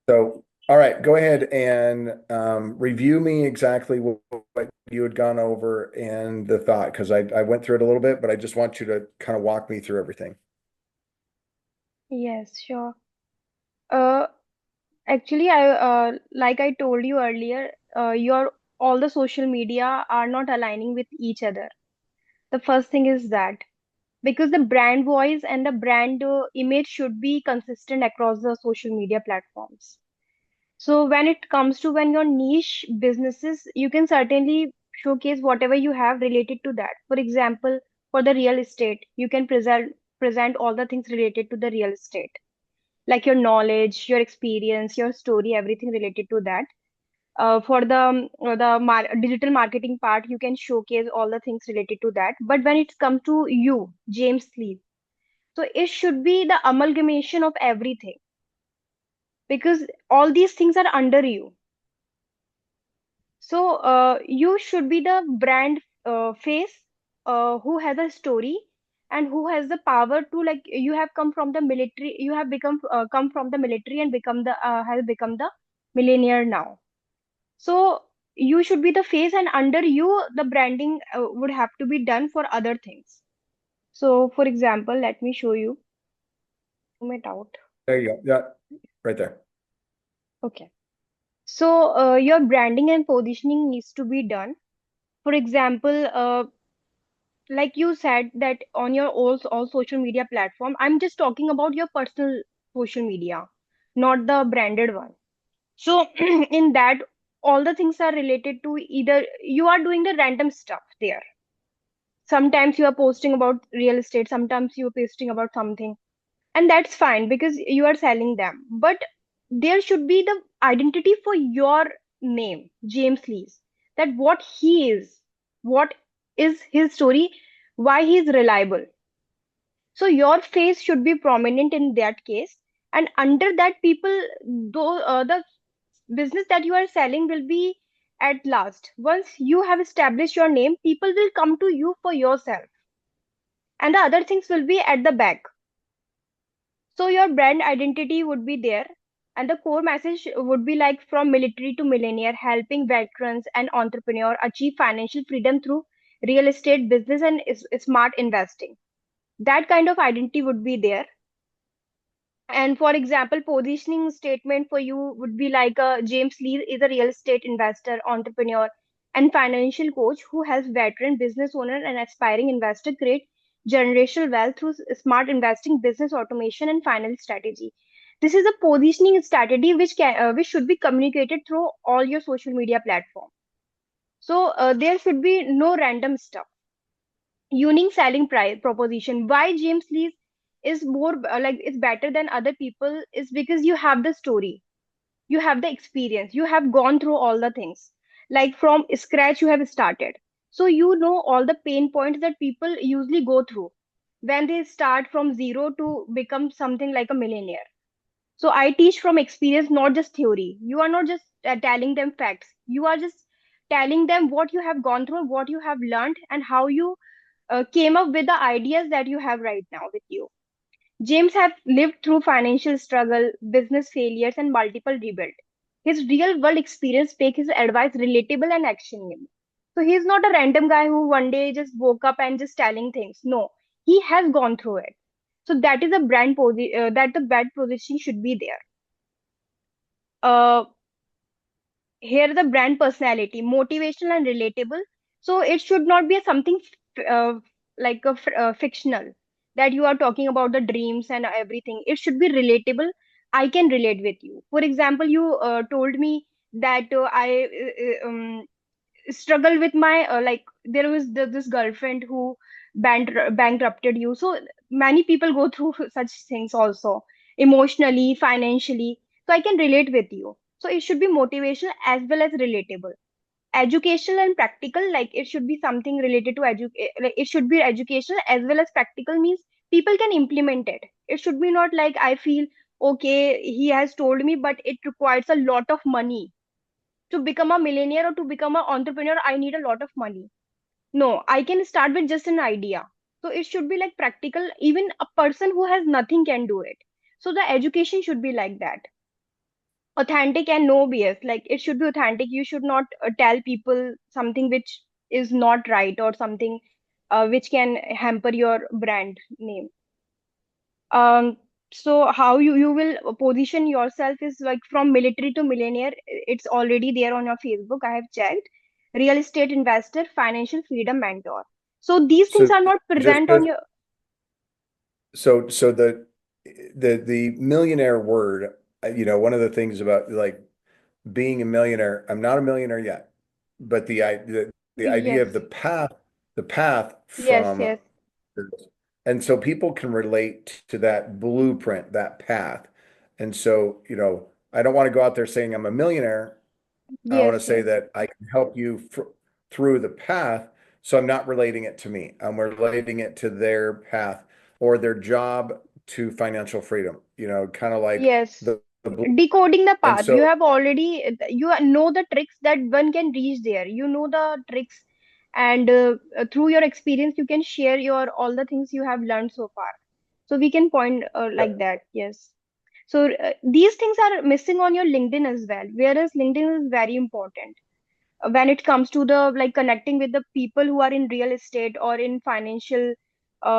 So, all right, go ahead and review me exactly what you had gone over and the thought, because I went through it a little bit, but I just want you to kind of walk me through everything. Yes, sure. Uh, Actually, like I told you earlier, your all the social media are not aligning with each other. The first thing is that because the brand voice and the brand image should be consistent across the social media platforms. So when it comes to when your niche businesses, you can certainly showcase whatever you have related to that. For example, for the real estate, you can present all the things related to the real estate, like your knowledge, your experience, your story, everything related to that. For the digital marketing part, you can showcase all the things related to that. But when it comes to you, James Lee, so it should be the amalgamation of everything because all these things are under you. So you should be the brand face who has a story and who has the power to, like, you have come from the military, you have become come from the military and become the has become the millionaire now. So you should be the face, and under you the branding would have to be done for other things. So for example, let me show you. Zoom it out. There you go. Yeah, right there. Okay. So your branding and positioning needs to be done. For example, like you said that on your all social media platform, I'm just talking about your personal social media, not the branded one. So in that, all the things are related to either you are doing the random stuff there. Sometimes you are posting about real estate, sometimes you are posting about something, and that's fine because you are selling them. But there should be the identity for your name, James Lee's, that what he is, what is his story, why he is reliable. So your face should be prominent in that case, and under that, people, though the business that you are selling will be at last. Once you have established your name, people will come to you for yourself, and the other things will be at the back. So your brand identity would be there, and the core message would be like from military to millionaire, helping veterans and entrepreneur achieve financial freedom through real estate business and smart investing. That kind of identity would be there. And for example, positioning statement for you would be like James Lee is a real estate investor, entrepreneur, and financial coach who helps veteran business owner and aspiring investor create generational wealth through smart investing, business automation, and financial strategy. This is a positioning strategy which should be communicated through all your social media platform. So there should be no random stuff. Unique selling price proposition, why James Lee is more like it's better than other people, is because you have the story, you have the experience, you have gone through all the things, like from scratch you have started. So you know all the pain points that people usually go through when they start from zero to become something like a millionaire. So I teach from experience, not just theory. You are not just telling them facts, you are just telling them what you have gone through, what you have learned, and how you came up with the ideas that you have right now with you. James have lived through financial struggle, business failures, and multiple rebuild. His real world experience make his advice relatable and actionable. So he's not a random guy who one day just woke up and just telling things. No, he has gone through it. So that is a that the bad position should be there. Uh, Here the brand personality, motivational and relatable. So it should not be something uh, like fictional, that you are talking about the dreams and everything. It should be relatable. I can relate with you. For example, you told me that I struggle with my like there was this girlfriend who bankrupted you. So many people go through such things also, emotionally, financially. So I can relate with you. So it should be motivational as well as relatable, educational and practical. Like it should be something related to like it should be educational as well as practical, means people can implement it. It should be not like I feel okay, he has told me, but it requires a lot of money to become a millionaire or to become an entrepreneur. I need a lot of money. No, I can start with just an idea. So it should be like practical, even a person who has nothing can do it. So the education should be like that. authentic and no BS. Like it should be authentic. You should not tell people something which is not right, or something which can hamper your brand name. Um, so how you will position yourself is like from military to millionaire. It's already there on your Facebook. I have checked. Real estate investor, financial freedom mentor. So these things So are not just present on your. so the millionaire word, one of the things about like being a millionaire, I'm not a millionaire yet, but the idea of Yes, the path yes, from, yes, and so people can relate to that blueprint, that path. And so, I don't want to go out there saying I'm a millionaire. I want to yes, say yes, that I can help you through the path. So I'm not relating it to me. I'm relating it to their path or their job to financial freedom, kind of like yes. the blue. Decoding the And path. You so, have already, you know the tricks that one can reach there. You know the tricks, and through your experience, you can share your all the things you have learned so far. So we can point like yep, that. Yes. So these things are missing on your LinkedIn as well, whereas LinkedIn is very important when it comes to the like connecting with the people who are in real estate or in financial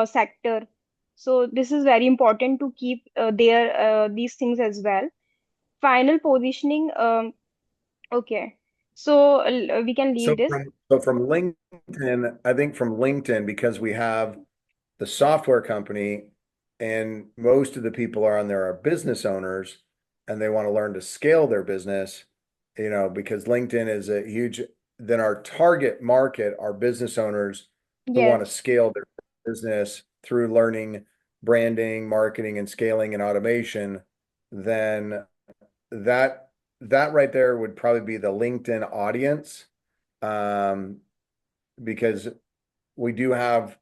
sector. So this is very important to keep there these things as well. Final positioning. Okay. So we can leave this. so from LinkedIn, I think from LinkedIn, because we have the software company and most of the people are on there are business owners and they want to learn to scale their business, because LinkedIn is a huge, then our target market are business owners who want to Yes. scale their business through learning branding, marketing, and scaling and automation. Then that that right there would probably be the LinkedIn audience. Um, because we do have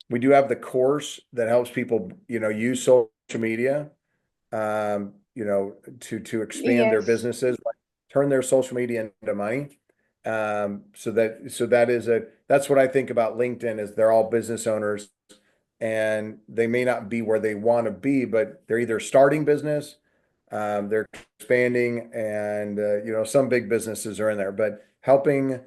we do have the course that helps people, use social media, to expand their Yes. businesses, like turn their social media into money. That's what I think about LinkedIn is they're all business owners and they may not be where they want to be, but they're either starting business, they're expanding, and some big businesses are in there, but helping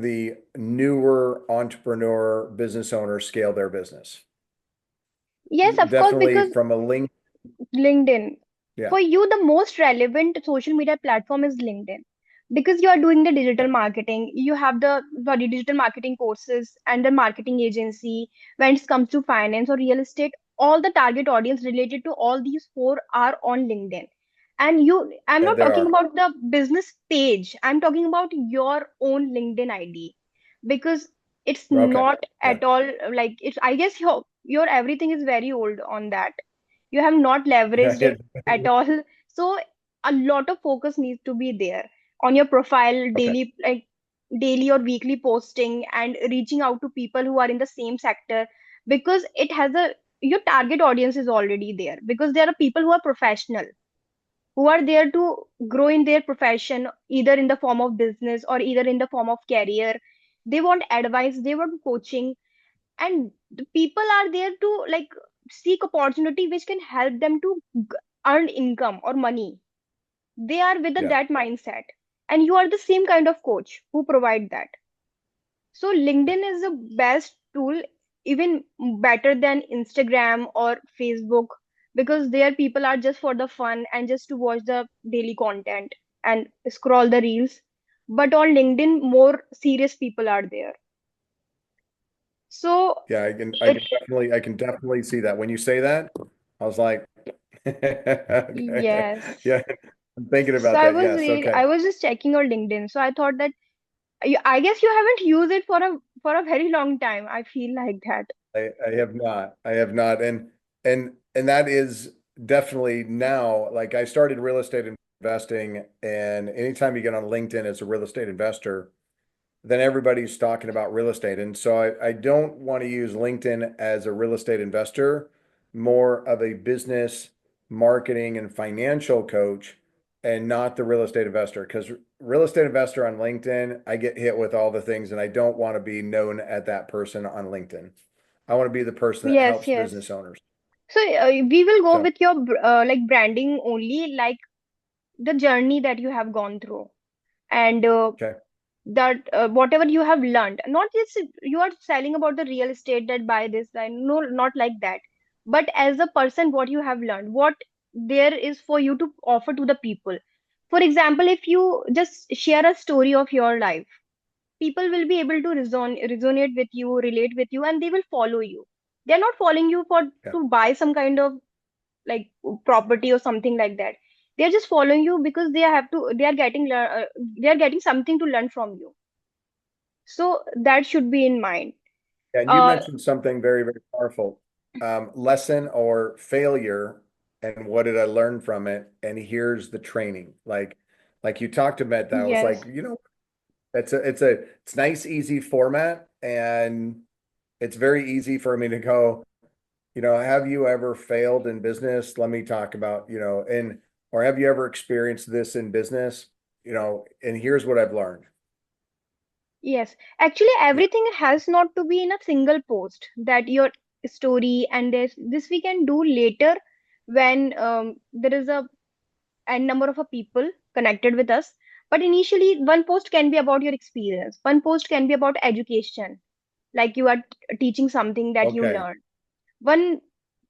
the newer entrepreneur business owners scale their business. Yes, of course, Definitely because from a link. LinkedIn. Yeah, For you, the most relevant social media platform is LinkedIn because you are doing the digital marketing. You have the sorry, digital marketing courses and the marketing agency. When it comes to finance or real estate, all the target audience related to all these four are on LinkedIn. And I'm not there talking are. about the business page. I'm talking about your own LinkedIn ID because it's Okay. not Yeah. at all like it's. I guess your everything is very old on that. You have not leveraged Yeah. it at all. So a lot of focus needs to be there on your profile, Okay. daily or weekly posting and reaching out to people who are in the same sector, because it has a your target audience is already there, because there are people who are professional, who are there to grow in their profession, either in the form of business or either in the form of career. They want advice, they want coaching, and the people are there to like seek opportunity which can help them to earn income or money. They are with Yeah. that mindset, and you are the same kind of coach who provide that. So LinkedIn is the best tool, even better than Instagram or Facebook, because there people are just for the fun and just to watch the daily content and scroll the reels. But on LinkedIn more serious people are there. So Yeah. it, I can definitely see that. When you say that, I was like, okay. yes. Yeah. I'm thinking So about that. Yes. I Okay. was just checking your LinkedIn. So I thought that I guess you haven't used it for a very long time. I feel like that. I have not. I have not. And that is definitely now, like I started real estate investing, and anytime you get on LinkedIn as a real estate investor, then everybody's talking about real estate. And so I don't want to use LinkedIn as a real estate investor, more of a business marketing and financial coach, and not the real estate investor. Because real estate investor on LinkedIn, I get hit with all the things, and I don't want to be known at that person on LinkedIn. I want to be the person that Yes, helps yes. business owners. So we will go So with your like branding only. Like the journey that you have gone through, and Okay. that whatever you have learned, not just you are selling about the real estate that buy this, that no, not like that, but as a person, what you have learned, what there is for you to offer to the people. For example, if you just share a story of your life, people will be able to resonate with you, relate with you, and they will follow you. They're not following you for Yeah. to buy some kind of like property or something like that. They're just following you because they are getting they are getting something to learn from you. So that should be in mind. And you uh mentioned something very, very powerful. Lesson or failure, and what did I learn from it? And here's the training. Like you talked about that. I was yes, like, it's nice, easy format, and it's very easy for me to go, have you ever failed in business? Let me talk about, or have you ever experienced this in business? And here's what I've learned. yes, actually Yeah. everything has not to be in a single post, that your story, and this we can do later when there is a n number of a people connected with us. But initially one post can be about your experience, one post can be about education, like you are teaching something that you Okay. learned. One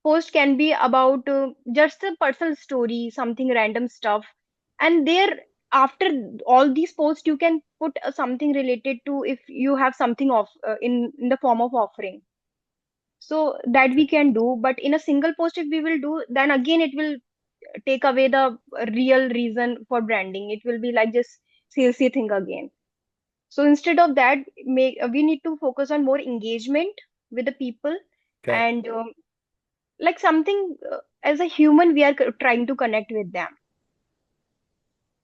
post can be about just a personal story, something random stuff. And there, after all these posts, you can put something related to if you have something of in the form of offering. So that we Okay. can do. But in a single post, if we will do, then again it will take away the real reason for branding. It will be like just salesy thing again. So instead of that, we need to focus on more engagement with the people, Okay. and like something as a human we are trying to connect with them.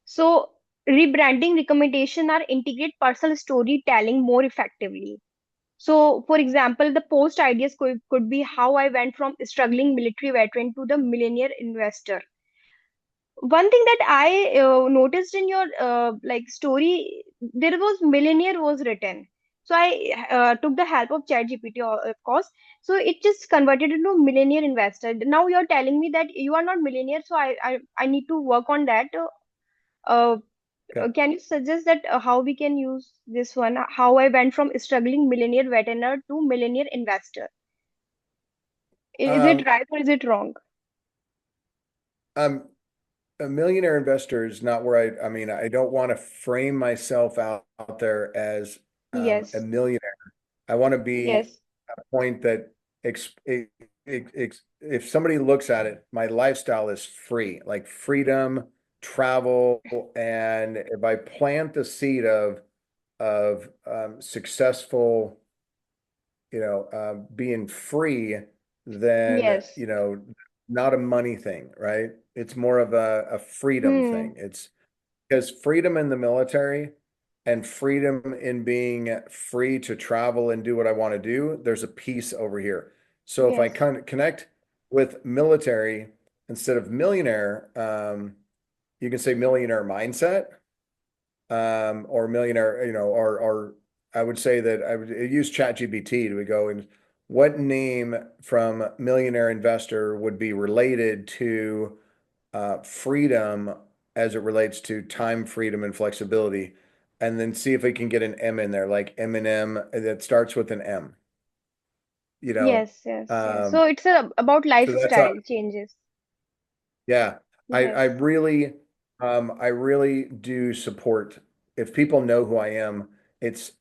So rebranding recommendation are integrate personal storytelling more effectively. So for example, the post ideas could be how I went from struggling military veteran to the millionaire investor. One thing that I noticed in your like story, there was millionaire was written. So I took the help of chat gpt, of course. So it just converted into millionaire investor. Now you're telling me that you are not millionaire, so I need to work on that. uh, Okay. can you suggest that how we can use this one, how I went from struggling millionaire veteran to millionaire investor? Is it Um, right or is it wrong? I'm a millionaire investor is not where I mean, I don't want to frame myself out there as a Yes, millionaire. I want to be yes, at a point that if somebody looks at it, my lifestyle is free, like freedom, travel, and if I plant the seed of successful, being free, then, yes. not a money thing, right? It's more of a freedom Hmm. thing. It's because freedom in the military and freedom in being free to travel and do what I want to do, there's a piece over here. So if I Yes. kind of connect with military instead of millionaire, you can say millionaire mindset, or millionaire, or I would say that I would use ChatGPT to go and what name from millionaire investor would be related to freedom as it relates to time freedom and flexibility, and then see if we can get an M in there, like M&M that starts with an M, you know. Yes, yes, yes. Um, So it's about so that's how, lifestyle changes. yeah, I Yes, really, I really do support, if people know who I am,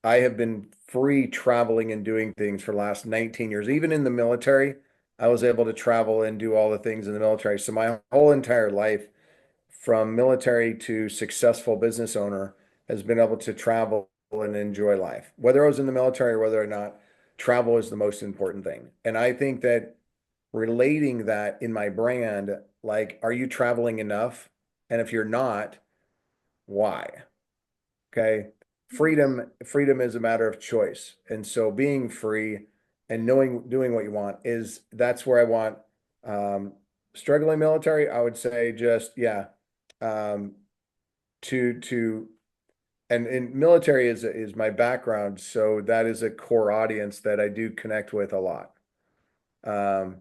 I have been free traveling and doing things for the last 19 years. Even in the military, I was able to travel and do all the things in the military. So my whole entire life, from military to successful business owner, has been able to travel and enjoy life. Whether I was in the military or whether or not, travel is the most important thing. And I think that relating that in my brand, like, are you traveling enough? And if you're not, why? Okay. yes, Freedom is a matter of choice. And so being free and doing what you want that's where I want, um, struggling military, I would say just, yeah, um, to and military is my background, so that is a core audience that I do connect with a lot. Um,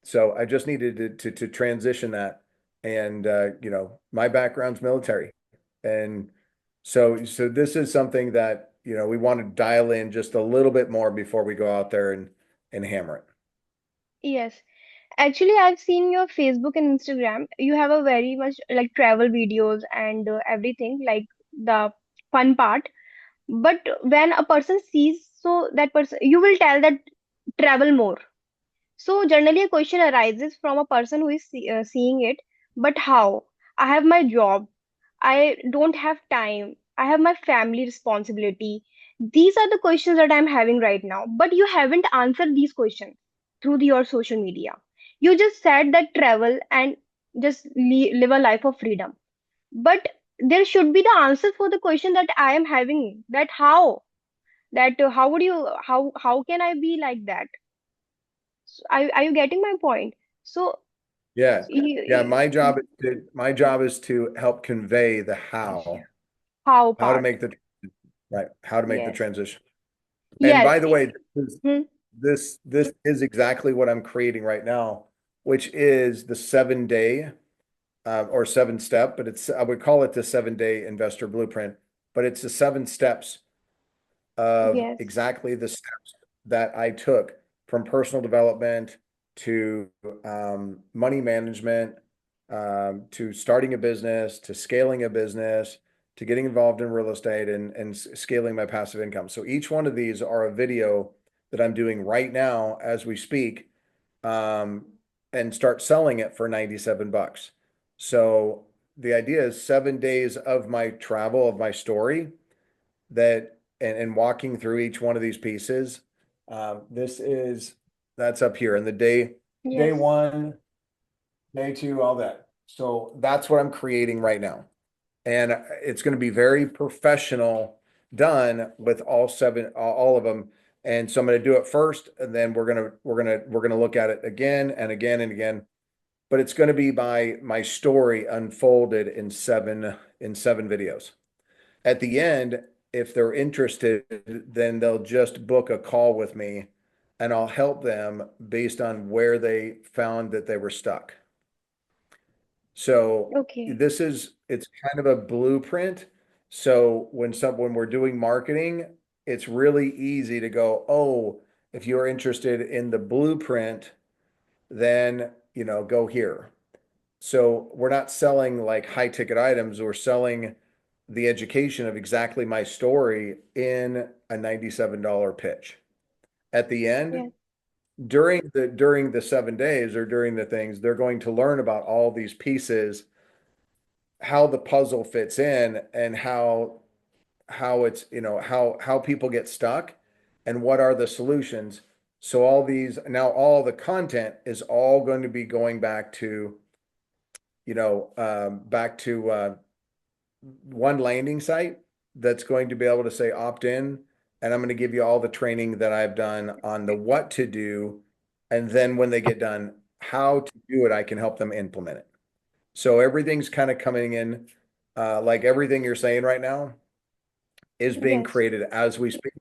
so I just needed to transition that. And my background's military. And so this is something that, we want to dial in just a little bit more before we go out there and hammer it. Yes. Actually, I've seen your Facebook and Instagram. You have a very much like travel videos and everything, like the fun part. But when a person sees, so that person, you will tell that travel more. So generally, a question arises from a person who is seeing it. But how? I have my job. I don't have time. I have my family responsibility. These are the questions that I'm having right now. But you haven't answered these questions through your social media. You just said that travel and just live a life of freedom. But there should be the answer for the question that I am having. That how? That how would you? How can I be like that? So, are you getting my point? So Yeah. Yeah. you, My job is to help convey the how how to part? make the right, how to make the Yes. transition. And Yes. by the way, this is, Hmm. this is exactly what I'm creating right now, which is the 7 day or 7 step, but I would call it the 7 day investor blueprint, but it's the 7 steps of Yes. exactly the steps that I took from personal development to money management, to starting a business, to scaling a business, to getting involved in real estate and scaling my passive income. So each one of these are a video that I'm doing right now as we speak, um, and start selling it for 97 bucks. So the idea is 7 days of my travel, of my story that and walking through each one of these pieces. This is that's up here in the day Yes. one, day two, all that. So that's what I'm creating right now. And it's going to be very professional done with all seven, all of them. And so I'm going to do it first, and then we're gonna look at it again and again and again. But it's going to be my story unfolded in seven videos. At the end, if they're interested, then they'll just book a call with me and I'll help them based on where they found that they were stuck. So Okay. it's kind of a blueprint. So when we're doing marketing, it's really easy to go, oh, if you're interested in the blueprint, then, go here. So we're not selling like high ticket items, we're selling the education of exactly my story in a $97 pitch. At the end, Yes. during the 7 days or during the things, they're going to learn about all these pieces, how the puzzle fits in and how it's, how people get stuck and what are the solutions. So all the content is all going to be going back to one landing site that's going to be able to say opt in, and I'm going to give you all the training that I've done on the what to do, and then when they get done, how to do it, I can help them implement it. So everything's kind of coming in, like everything you're saying right now is being Yes. created as we speak,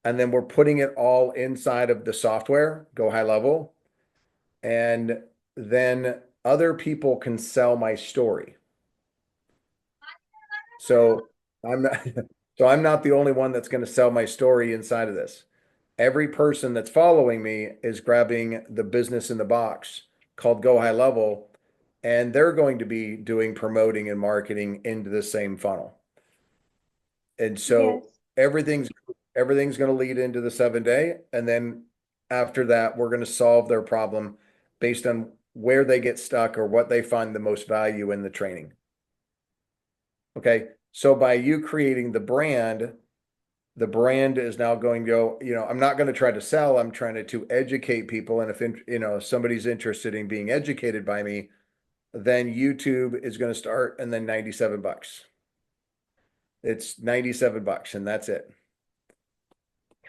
and then we're putting it all inside of the software, Go High Level, and then other people can sell my story. So I'm not, so I'm not the only one that's going to sell my story inside of this. Every person that's following me is grabbing the business in the box called Go High Level, and they're going to be doing promoting and marketing into the same funnel. And so Yes. everything's going to lead into the 7 day, and then after that, we're going to solve their problem based on where they get stuck or what they find the most value in the training. Okay. So by you creating the brand is now going to go, I'm not going to try to sell, I'm trying to educate people. And if somebody's interested in being educated by me, then YouTube is going to start and then 97 bucks. It's 97 bucks and that's it.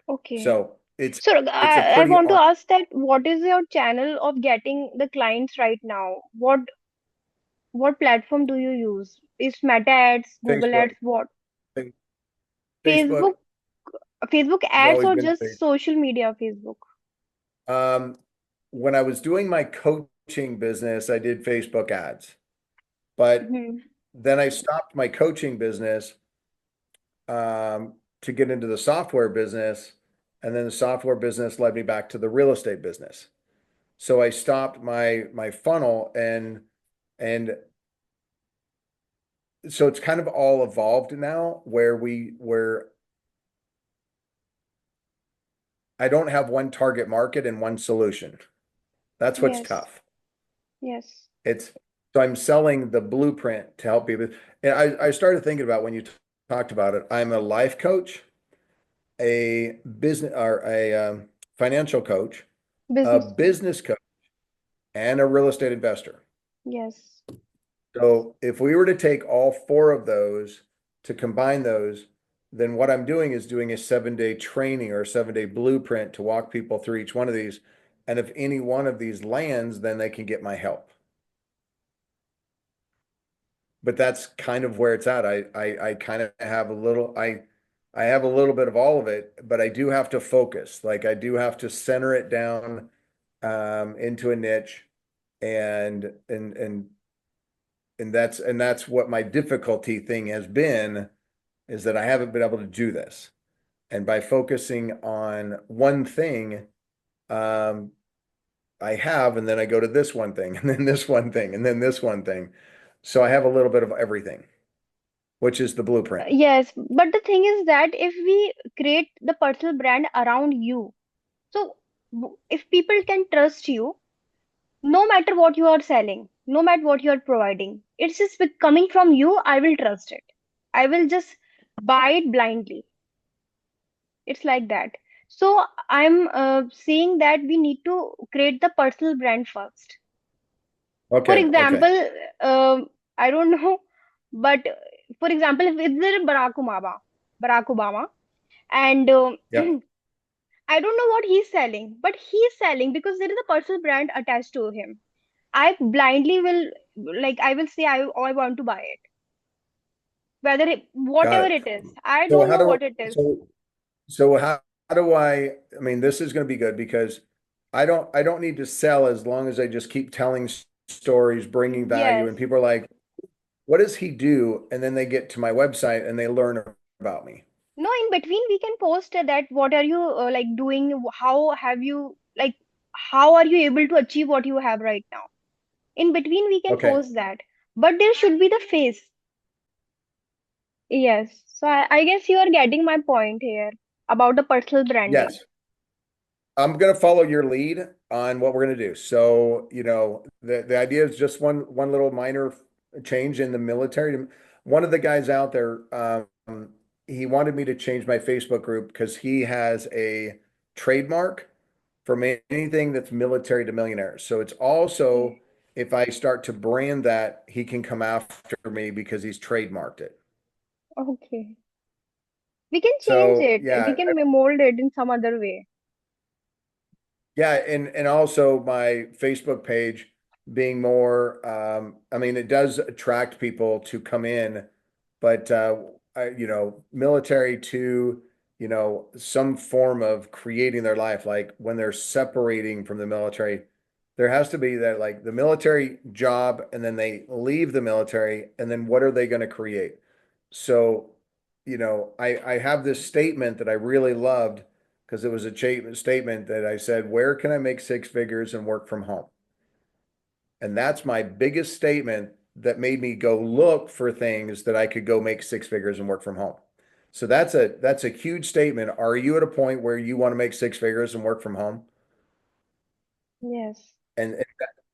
Okay. So it's So it's a I pretty want to ask that what is your channel of getting the clients right now? What platform do you use? Is Meta ads, Google Facebook. ads, what? Facebook Facebook, Facebook has ads always or been just social media Facebook? um when I was doing my coaching business, I did Facebook ads. But Hmm. then I stopped my coaching business to get into the software business. And then the software business led me back to the real estate business. So I stopped my funnel and so it's kind of all evolved now where I don't have one target market and one solution. That's what's Yes. tough. Yes. It's so I'm selling the blueprint to help people. And I started thinking about when you talked about it, I'm a life coach, a business or a financial coach, a Business coach. business coach, and a real estate investor. Yes. So if we were to take all four of those to combine those, then what I'm doing is doing a 7-day training or a 7-day blueprint to walk people through each one of these. And if any one of these lands, then they can get my help. But that's kind of where it's at. I kind of have a little I have a little bit of all of it, but I do have to focus. Like I do have to center it down into a niche and that's what my difficulty thing has been is that I haven't been able to do this. And by focusing on one thing, um, I have, and then I go to this one thing, and then this one thing, and then this one thing. So I have a little bit of everything, which is the blueprint. Yes, but the thing is that if we create the personal brand around you, so if people can trust you, no matter what you are selling, no matter what you are providing, it's just coming from you, I will trust it. I will just buy it blindly. It's like that. So I'm saying that we need to create the personal brand first. For Okay, okay. example, I don't know, but for example, if it's there Barack Obama, and Yep, I don't know what he's selling, but he's selling because there is a personal brand attached to him. I blindly will like I will say I want to buy it, got whatever it. it is. I So don't how know do what it is. so how do I mean this is going to be good because I don't need to sell as long as I just keep telling stories, bringing value, Yes. and people are like, what does he do? And then they get to my website and they learn about me. No, in between we can post that what are you like doing? How have you like how are you able to achieve what you have right now? In between we can Okay. post that, but there should be the face. Yes. So I guess you are getting my point here about the personal branding. Yes. I'm going to follow your lead on what we're going to do. So, the idea is just one little minor change in the military. One of the guys out there, he wanted me to change my Facebook group because he has a trademark from anything that's military to millionaires. So it's also Okay. if I start to brand that, he can come after me because he's trademarked it. Okay. We can change So it. We yeah, can mold it in some other way. yeah, and also my Facebook page being more, I mean, it does attract people to come in, but military to, some form of creating their life, like when they're separating from the military, there has to be that like the military job, and then they leave the military, and then what are they going to create? So, I have this statement that I really loved because it was a statement that I said, where can I make six figures and work from home? And that's my biggest statement that made me go look for things that I could go make six figures and work from home. So that's a huge statement. Are you at a point where you want to make six figures and work from home? Yes. And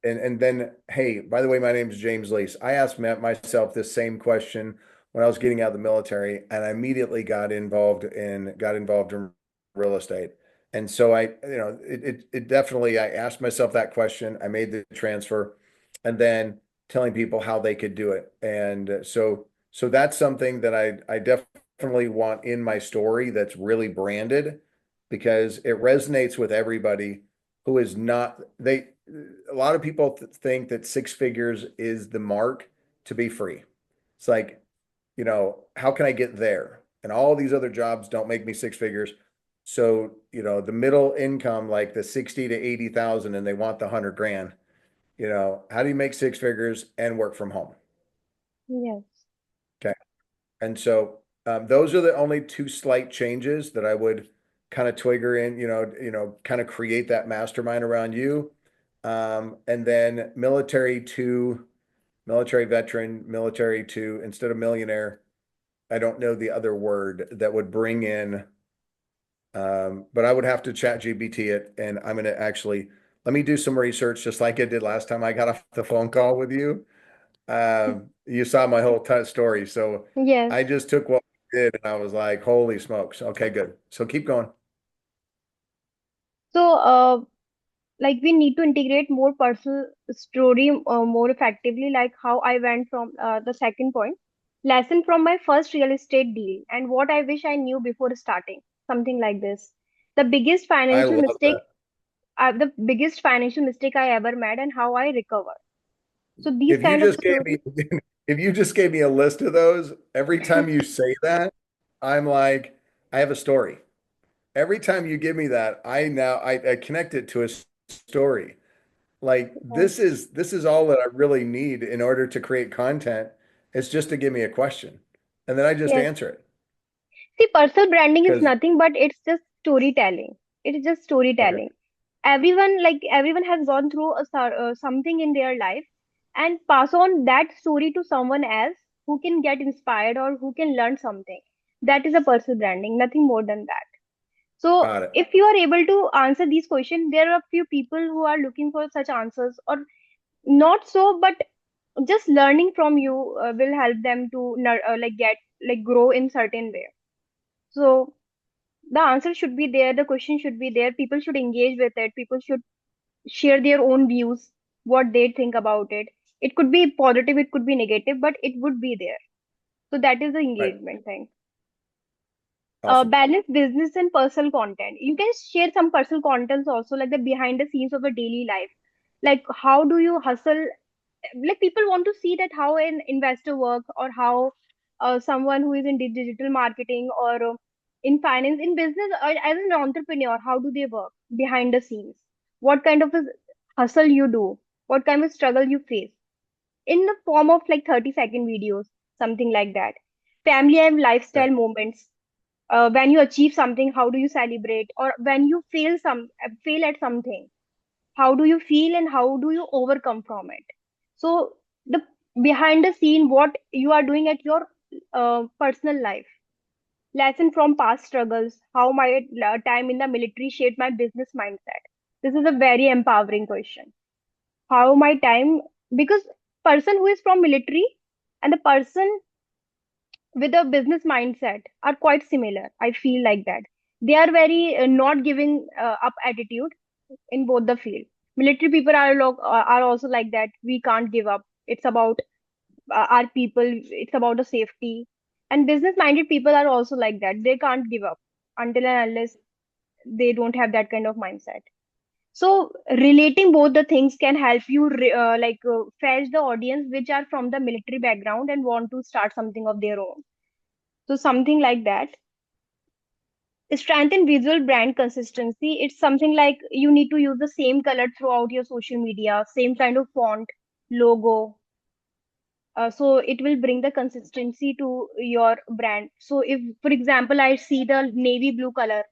and then, hey, by the way, my name is James Lease. I asked myself this same question when I was getting out of the military, and I immediately got involved in real estate. And so it definitely I asked myself that question. I made the transfer, and then telling people how they could do it. And so that's something that I definitely want in my story that's really branded because it resonates with everybody who is not they a lot of people think that six figures is the mark to be free. It's like, how can I get there? And all these other jobs don't make me six figures. So, the middle income, like the 60 to 80,000, and they want the 100 grand, how do you make six figures and work from home? Yes. Okay. And so those are the only two slight changes that I would kind of twigger in, kind of create that mastermind around you. And then military veteran, military to, instead of millionaire, I don't know the other word that would bring in, but I would have to chat GBT it. And I'm going to actually, let me do some research just like I did last time I got off the phone call with you. You saw my whole story. So Yes. I just took what we did and I was like, holy smokes. Okay, good. So keep going. So, like we need to integrate more personal story more effectively, like how I went from the second point. Lesson from my first real estate deal and what I wish I knew before starting. Something like this. The biggest I financial love mistake, that. the biggest financial mistake I ever made and how I recover. So these If you kind of just gave stories, me, if you just gave me a list of those, every time you say that, I'm like, I have a story. Every time you give me that, I connect it to a story. Like yes, this is all that I really need in order to create content. It's just to give me a question, and then I just yes. answer it. See, personal branding is Because nothing but it's just storytelling. It is just okay, storytelling. Everyone has gone through something in their life and pass on that story to someone else who can get inspired or who can learn something. That is a personal branding, nothing more than that. So got it. if you are able to answer these questions, there are a few people who are looking for such answers or not so, but just learning from you will help them to get grow in certain way. So the answer should be there, the question should be there, people should engage with it, people should share their own views, what they think about it. It could be positive, it could be negative, but it would be there. So that is the Right. engagement thing. Awesome. Balance business and personal content. You can share some personal contents also, like the behind the scenes of a daily life, like how do you hustle. Like people want to see that how an investor work, or how someone who is in digital marketing, or in finance, in business, or as an entrepreneur, how do they work behind the scenes, what kind of a hustle you do, what kind of struggle you face, in the form of like 30-second videos, something like that. Family and Okay. lifestyle moments. When you achieve something, how do you celebrate, or when you fail at something, how do you feel and how do you overcome from it. So the behind the scene, what you are doing at your personal life. Lesson from past struggles, how my time in the military shaped my business mindset. This is a very empowering question. How my time, because person who is from military and the person with a business mindset are quite similar, I feel like that. They are very not giving up attitude in both the field. Military people are also like that. We can't give up. It's about our people. It's about the safety. And business-minded people are also like that. They can't give up until and unless they don't have that kind of mindset. So relating both the things can help you fetch the audience which are from the military background and want to start something of their own. So something like that. Strengthen visual brand consistency. It's something like you need to use the same color throughout your social media, same kind of font, logo. So it will bring the consistency to your brand. So if, for example, I see the navy blue color,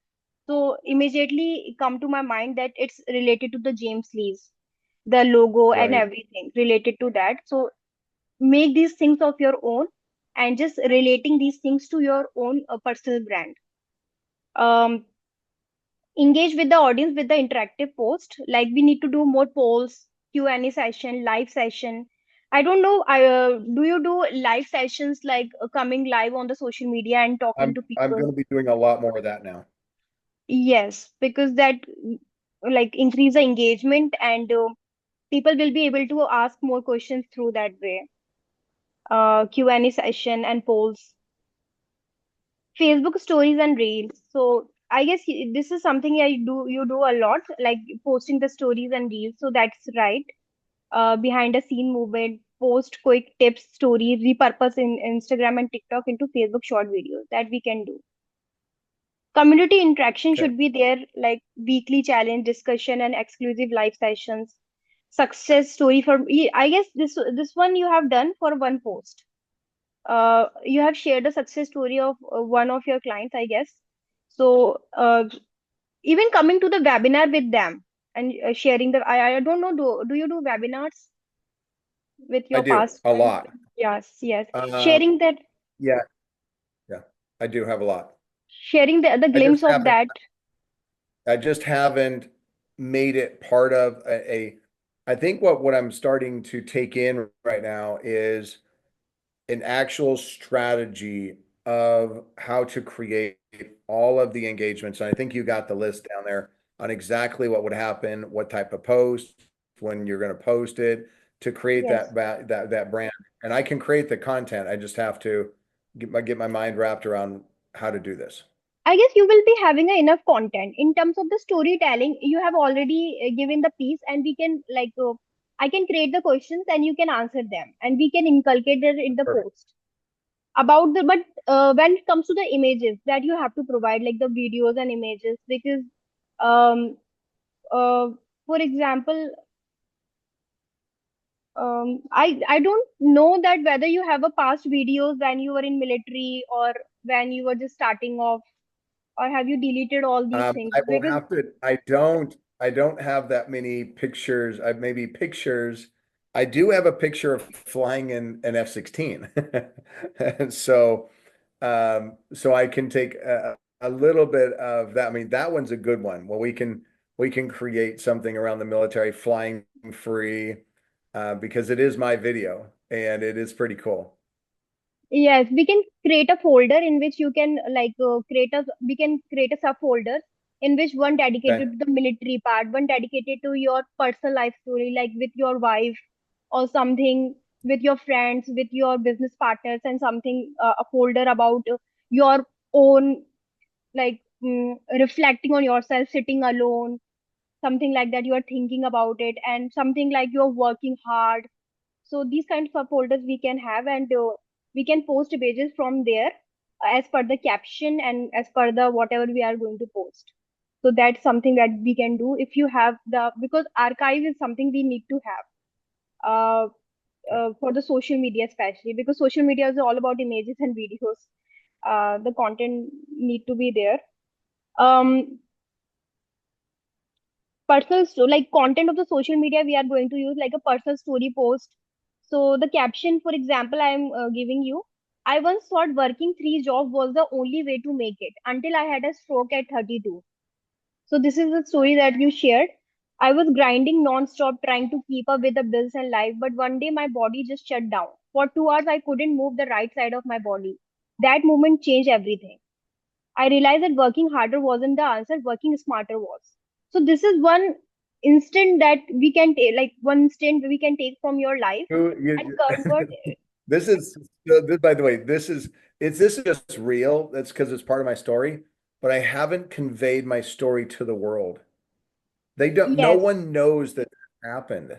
so immediately it come to my mind that it's related to the James Lee's, the logo and Right. everything related to that. So make these things of your own and just relating these things to your own personal brand. Um, Engage with the audience with the interactive post, like we need to do more polls, Q&A session, live session. I don't know, do you do live sessions, like coming live on the social media and talking to I'm people? going to be doing a lot more of that now. Yes, because that like increase the engagement, and people will be able to ask more questions through that way. Q&A session and polls. Facebook stories and reels. So I guess this is something you do a lot, like posting the stories and reels. So that's right. Behind the scene movement, post quick tips, stories, repurpose in Instagram and TikTok into Facebook short videos that we can do. Community interaction Okay. should be there, like weekly challenge discussion and exclusive live sessions. Success story for I guess this one you have done for one post. You have shared a success story of one of your clients, I guess. So even coming to the webinar with them and sharing the, I don't know, do you do webinars with I your do past a clients? lot. Yes, yes. Um, Sharing that, yeah, yeah, I do have a lot. sharing the I just glimpse of haven't, that. I just haven't made it part of I think what I'm starting to take in right now is an actual strategy of how to create all of the engagements. And I think you got the list down there on exactly what would happen, what type of post, when you're going to post it to create Yes. that brand. And I can create the content. I just have to get my mind wrapped around how to do this. I guess you will be having enough content in terms of the storytelling. You have already given the piece, and we can I can create the questions and you can answer them, and we can inculcate it in the Perfect. post about the. But when it comes to the images that you have to provide, like the videos and images, because um for example, I don't know that whether you have a past videos when you were in military or when you were just starting off, or have you deleted all these things I will because have to, I don't have that many pictures. I maybe pictures. I do have a picture of flying in an F-16. And so I can take a little bit of that. I mean, that one's a good one. Well, we can create something around the military flying free because it is my video and it is pretty cool. yes, we can create a folder in which you can we can create a subfolder in which one Okay. dedicated to the military part, one dedicated to your personal life story, like with your wife or something, with your friends, with your business partners, and something a folder about your own, reflecting on yourself, sitting alone, something like that. You are thinking about it, and something like you're working hard. So these kinds of folders we can have, and we can post pages from there as per the caption and as per the whatever we are going to post. So that's something that we can do if you have the, because archive is something we need to have Okay. for the social media, especially because social media is all about images and videos. The content need to be there. Um, like content of the social media we are going to use like a personal story post. So the caption, for example, I am giving you, I once thought working three jobs was the only way to make it until I had a stroke at 32. So this is the story that you shared. I was grinding non-stop trying to keep up with the bills and life, but one day my body just shut down. For 2 hours I couldn't move the right side of my body. That moment changed everything. I realized that working harder wasn't the answer, working smarter was. So this is one instant that we can take, like one instant we can take from your life and convert. This is, by the way, this is just real. That's because it's part of my story, but I haven't conveyed my story to the world. No Yes, one knows that happened.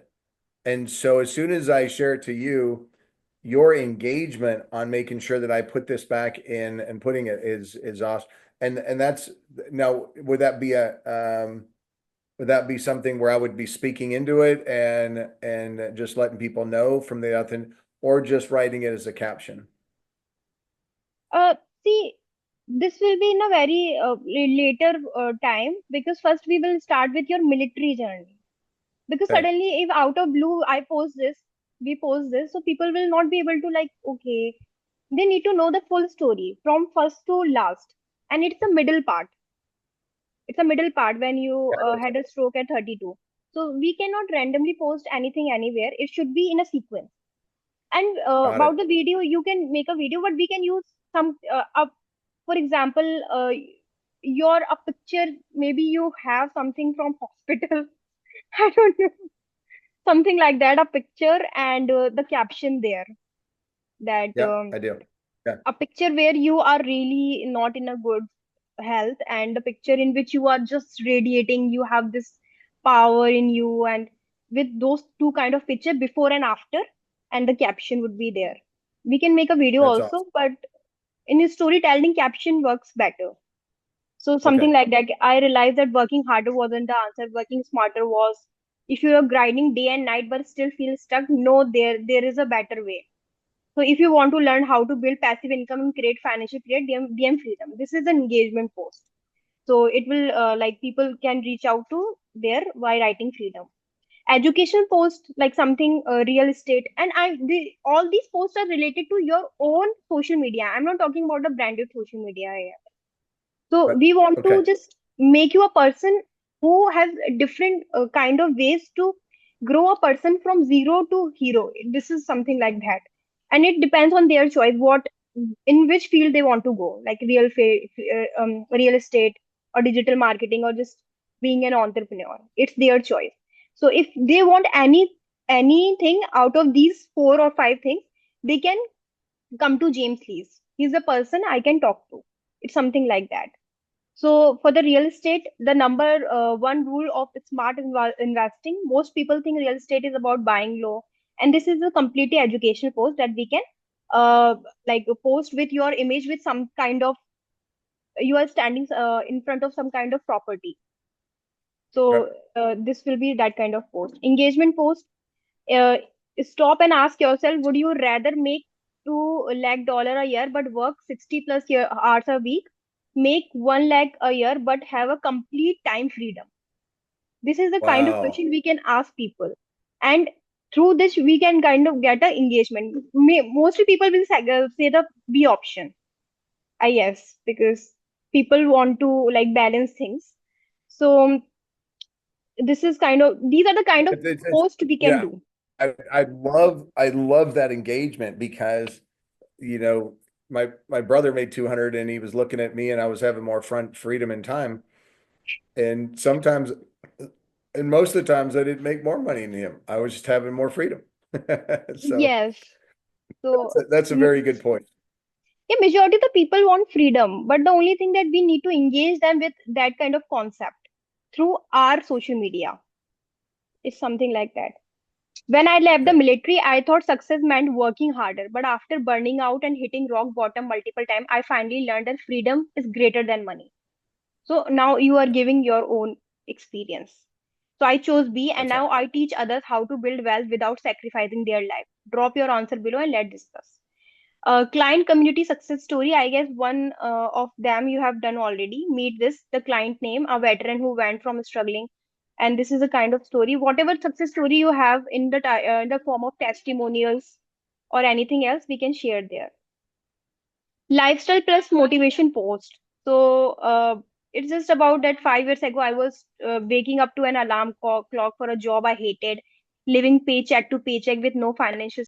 And so as soon as I share it to you, your engagement on making sure that I put this back in and putting it is awesome. And that's now, would that be something where I would be speaking into it and just letting people know from the authentic, or just writing it as a caption? uh, see, this will be in a very later time, because first we will start with your military journey. Because Okay, suddenly, if out of blue I post this, we post this, so people will not be able to, like, okay, they need to know the full story from first to last, and it's the middle part. It's a middle part when you had a stroke at 32. So we cannot randomly post anything anywhere. It should be in a sequence. And got about it. the video, you can make a video, but we can use some, for example, your a picture. Maybe you have something from hospital. I don't know, something like that. A picture and the caption there, that Yep, I do. Yeah, a picture where you are really not in a good health, and the picture in which you are just radiating, you have this power in you, and with those two kind of picture before and after, and the caption would be there. We can make a video that's also, awesome. but in a storytelling, caption works better. So something Okay, like that. I realized that working harder wasn't the answer, working smarter was. If you are grinding day and night but still feel stuck, no, there is a better way. So if you want to learn how to build passive income and create financial freedom, DM freedom. This is an engagement post. So it will like people can reach out to there by writing freedom. Education post like something real estate, and all these posts are related to your own social media. I'm not talking about the branded social media here. So But we want to okay, just make you a person who has different kind of ways to grow a person from zero to hero. This is something like that, and it depends on their choice. What in which field they want to go, like real estate or digital marketing or just being an entrepreneur. It's their choice. So if they want anything out of these 4 or 5 things, they can come to James Lees. He's the person I can talk to. It's something like that. So for the real estate, the number one rule of smart investing, most people think real estate is about buying low, and this is a completely educational post that we can like post with your image with some kind of you are standing in front of some kind of property. So yep. this will be that kind of post. Engagement post. Uh, Stop and ask yourself: would you rather make 2 lakh dollar a year but work 60 plus hours a week, make 1 lakh a year but have a complete time freedom? This is the kind of Wow. question we can ask people, and through this we can kind of get a engagement. Mostly people will say the B option. I guess because people want to like balance things. So this is kind of these are the kind of post we can Yeah, do. I love that engagement because, you know, my brother made 200 and he was looking at me and I was having more front freedom and time. And sometimes, and most of the times I didn't make more money than him. I was just having more freedom. So Yes. So that's a very good point. yeah, majority of the people want freedom, but the only thing that we need to engage them with that kind of concept through our social media is something like that. When I left the Okay. military, I thought success meant working harder, but after burning out and hitting rock bottom multiple times, I finally learned that freedom is greater than money. So now you are giving your own experience. So I chose B, and That's all. now I teach others how to build wealth without sacrificing their life. Drop your answer below and let's discuss. Client community success story. I guess one of them you have done already. Meet this, the client name, a veteran who went from struggling. And this is a kind of story. Whatever success story you have in the form of testimonials or anything else, we can share there. Lifestyle plus motivation post. So it's just about that 5 years ago, I was waking up to an clock for a job I hated, living paycheck to paycheck with no financial